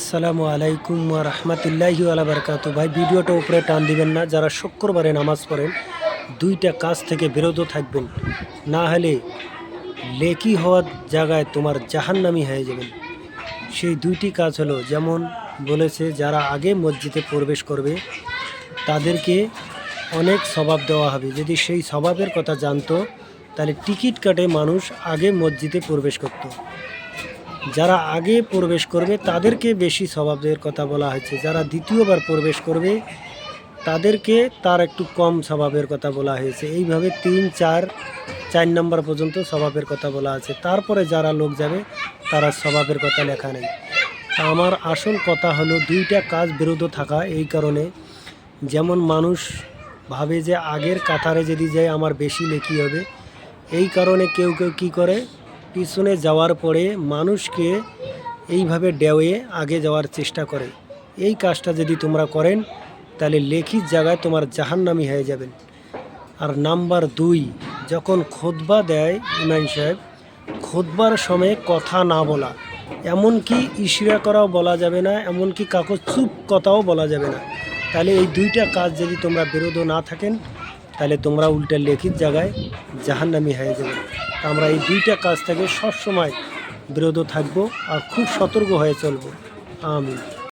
আসসালামু আলাইকুম ওয়া রাহমাতুল্লাহি ওয়া বারাকাতুহু। ভাই ভিডিওটা উপরে টান দিবেন না। যারা শুক্রবারে নামাজ পড়েন দুইটা কাজ থেকে বিরত থাকবেন, না হলে লেকি হওয়ার জায়গায় তোমার জাহান্নামী হয়ে যাবেন। সেই দুইটি কাজ হলো, যেমন বলেছে যারা আগে মসজিদে প্রবেশ করবে তাদেরকে অনেক সওয়াব দেওয়া হবে। যদি সেই সওয়াবের কথা জানতো তাহলে টিকিট কাটে মানুষ আগে মসজিদে প্রবেশ করত। যারা আগে প্রবেশ করবে তাদেরকে বেশি স্বভাবের কথা বলা হয়েছে, যারা দ্বিতীয়বার প্রবেশ করবে তাদেরকে তার একটু কম স্বভাবের কথা বলা হয়েছে। এইভাবে 3, 4 নম্বর পর্যন্ত স্বভাবের কথা বলা আছে। তারপরে যারা লোক যাবে তারা স্বভাবের কথা লেখা নেই। আমার আসল কথা হলো দুইটা কাজ বিরত থাকা। এই কারণে, যেমন মানুষ ভাবে যে আগের কাতারে যদি যায় আমার বেশি লেখি হবে, এই কারণে কেউ কেউ কী করে, পিছনে যাওয়ার পরে মানুষকে এইভাবে ডেওয়ে আগে যাওয়ার চেষ্টা করে। এই কাজটা যদি তোমরা করেন তাহলে লেখির জায়গায় তোমার জাহান্নামী হয়ে যাবেন। আর নাম্বার 2, যখন খুতবা দেয় ইমাম সাহেব, খুতবার সময় কথা না বলা, এমনকি ইশারা করাও বলা যাবে না, এমনকি কাকু চুপ কথাও বলা যাবে না। তাহলে এই দুইটা কাজ যদি তোমরা বিরত না থাকেন তাহলে তোমরা উল্টা লেখির জায়গায় জাহান্নামী হয়ে যাবে। আমরা এই দুইটা কাজ থেকে সবসময় বিরত থাকবো আর খুব সতর্ক হয়ে চলবো। আমিন।